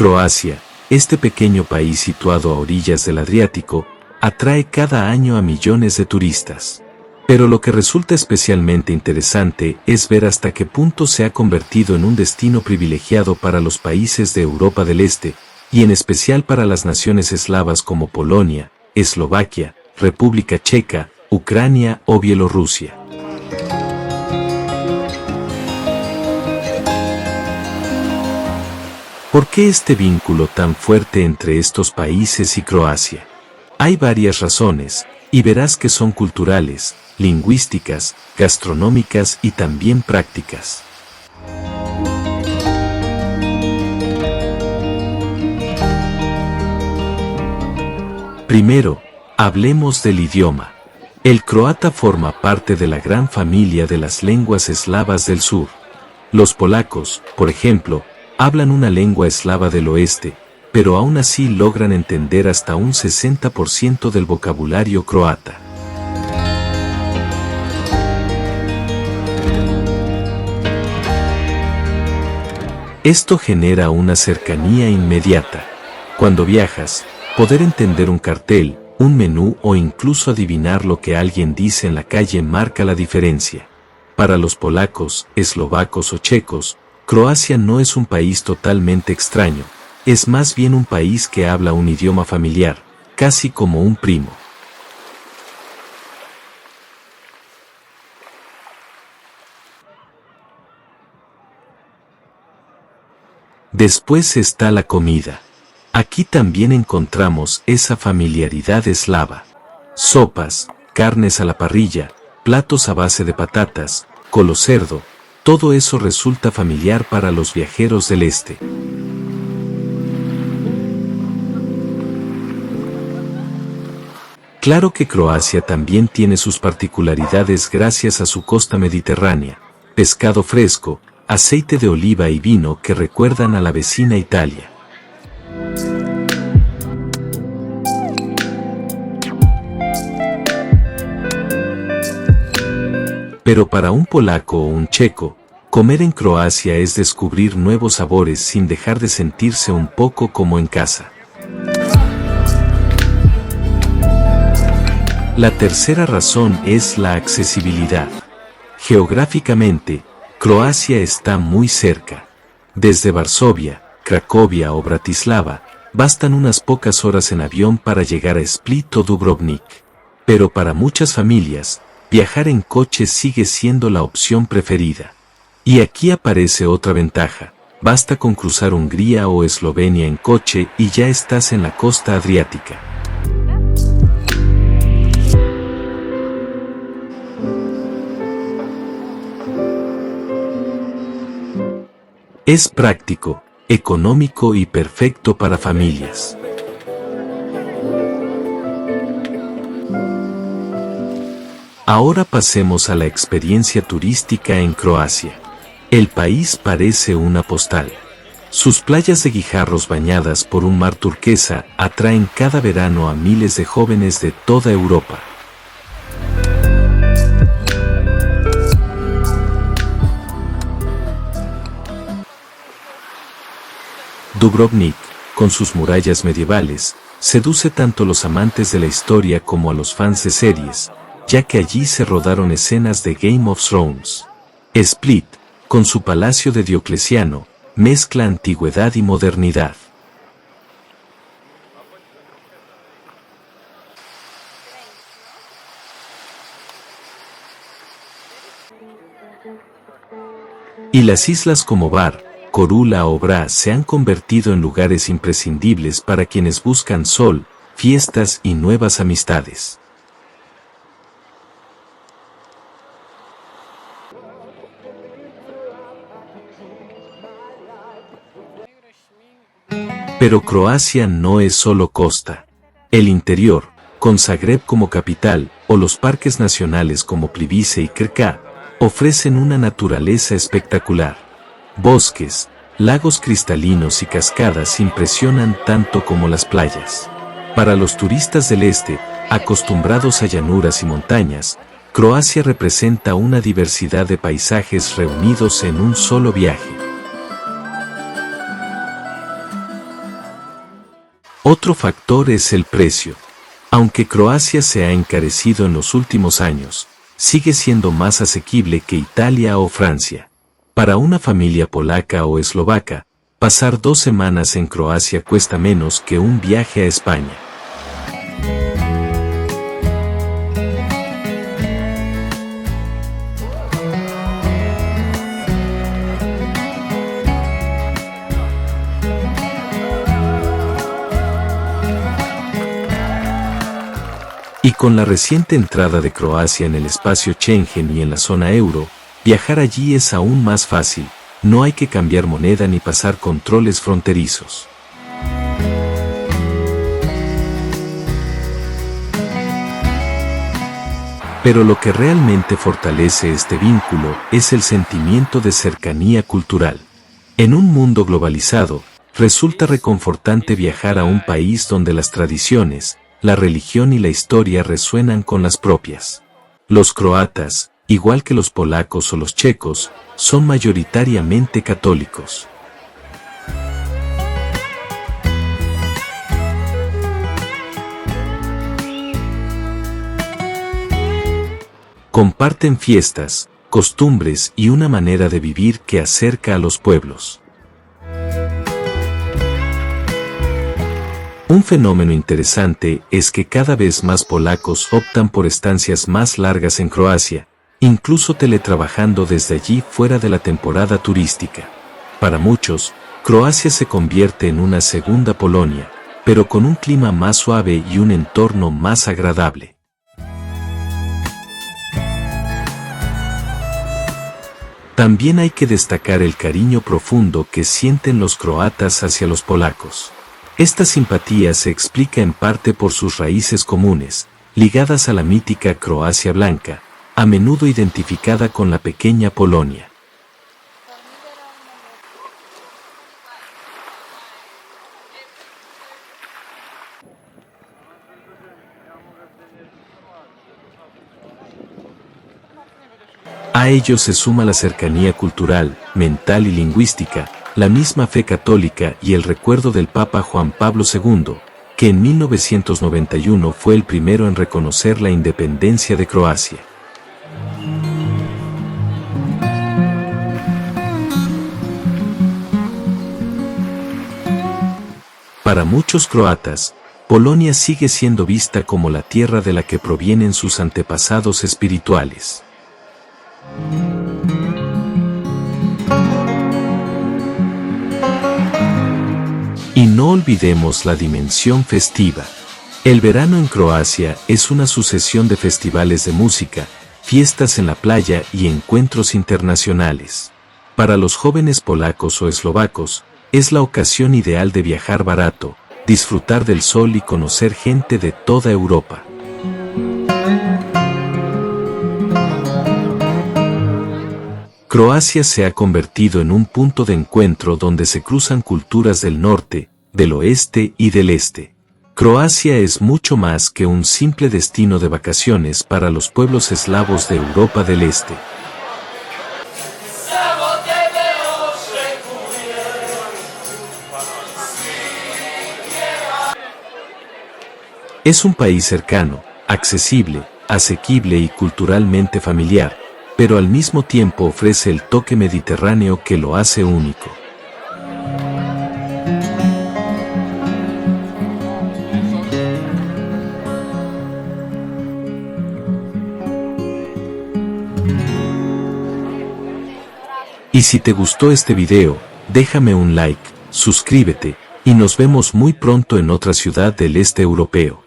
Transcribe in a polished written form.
Croacia, este pequeño país situado a orillas del Adriático, atrae cada año a millones de turistas. Pero lo que resulta especialmente interesante es ver hasta qué punto se ha convertido en un destino privilegiado para los países de Europa del Este, y en especial para las naciones eslavas como Polonia, Eslovaquia, República Checa, Ucrania o Bielorrusia. ¿Por qué este vínculo tan fuerte entre estos países y Croacia? Hay varias razones, y verás que son culturales, lingüísticas, gastronómicas y también prácticas. Primero, hablemos del idioma. El croata forma parte de la gran familia de las lenguas eslavas del sur. Los polacos, por ejemplo, hablan una lengua eslava del oeste, pero aún así logran entender hasta un 60% del vocabulario croata. Esto genera una cercanía inmediata. Cuando viajas, poder entender un cartel, un menú o incluso adivinar lo que alguien dice en la calle marca la diferencia. Para los polacos, eslovacos o checos, Croacia no es un país totalmente extraño, es más bien un país que habla un idioma familiar, casi como un primo. Después está la comida. Aquí también encontramos esa familiaridad eslava. Sopas, carnes a la parrilla, platos a base de patatas, colocerdo, todo eso resulta familiar para los viajeros del este. Claro que Croacia también tiene sus particularidades gracias a su costa mediterránea, pescado fresco, aceite de oliva y vino que recuerdan a la vecina Italia. Pero para un polaco o un checo, comer en Croacia es descubrir nuevos sabores sin dejar de sentirse un poco como en casa. La tercera razón es la accesibilidad. Geográficamente, Croacia está muy cerca. Desde Varsovia, Cracovia o Bratislava, bastan unas pocas horas en avión para llegar a Split o Dubrovnik. Pero para muchas familias, viajar en coche sigue siendo la opción preferida. Y aquí aparece otra ventaja, basta con cruzar Hungría o Eslovenia en coche y ya estás en la costa adriática. Es práctico, económico y perfecto para familias. Ahora pasemos a la experiencia turística en Croacia. El país parece una postal. Sus playas de guijarros bañadas por un mar turquesa atraen cada verano a miles de jóvenes de toda Europa. Dubrovnik, con sus murallas medievales, seduce tanto a los amantes de la historia como a los fans de series, ya que allí se rodaron escenas de Game of Thrones. Split, con su palacio de Diocleciano, mezcla antigüedad y modernidad. Y las islas como Bar, Korčula o Brač se han convertido en lugares imprescindibles para quienes buscan sol, fiestas y nuevas amistades. Pero Croacia no es solo costa. El interior, con Zagreb como capital, o los parques nacionales como Plivice y Krka, ofrecen una naturaleza espectacular. Bosques, lagos cristalinos y cascadas impresionan tanto como las playas. Para los turistas del este, acostumbrados a llanuras y montañas, Croacia representa una diversidad de paisajes reunidos en un solo viaje. Otro factor es el precio. Aunque Croacia se ha encarecido en los últimos años, sigue siendo más asequible que Italia o Francia. Para una familia polaca o eslovaca, pasar 2 semanas en Croacia cuesta menos que un viaje a España. Y con la reciente entrada de Croacia en el espacio Schengen y en la zona euro, viajar allí es aún más fácil, no hay que cambiar moneda ni pasar controles fronterizos. Pero lo que realmente fortalece este vínculo es el sentimiento de cercanía cultural. En un mundo globalizado, resulta reconfortante viajar a un país donde las tradiciones, la religión y la historia resuenan con las propias. Los croatas, igual que los polacos o los checos, son mayoritariamente católicos. Comparten fiestas, costumbres y una manera de vivir que acerca a los pueblos. Un fenómeno interesante es que cada vez más polacos optan por estancias más largas en Croacia, incluso teletrabajando desde allí fuera de la temporada turística. Para muchos, Croacia se convierte en una segunda Polonia, pero con un clima más suave y un entorno más agradable. También hay que destacar el cariño profundo que sienten los croatas hacia los polacos. Esta simpatía se explica en parte por sus raíces comunes, ligadas a la mítica Croacia blanca, a menudo identificada con la pequeña Polonia. A ello se suma la cercanía cultural, mental y lingüística, la misma fe católica y el recuerdo del Papa Juan Pablo II, que en 1991 fue el primero en reconocer la independencia de Croacia. Para muchos croatas, Polonia sigue siendo vista como la tierra de la que provienen sus antepasados espirituales. Y no olvidemos la dimensión festiva. El verano en Croacia es una sucesión de festivales de música, fiestas en la playa y encuentros internacionales. Para los jóvenes polacos o eslovacos, es la ocasión ideal de viajar barato, disfrutar del sol y conocer gente de toda Europa. Croacia se ha convertido en un punto de encuentro donde se cruzan culturas del norte, del oeste y del este. Croacia es mucho más que un simple destino de vacaciones para los pueblos eslavos de Europa del Este. Es un país cercano, accesible, asequible y culturalmente familiar, pero al mismo tiempo ofrece el toque mediterráneo que lo hace único. Y si te gustó este video, déjame un like, suscríbete, y nos vemos muy pronto en otra ciudad del este europeo.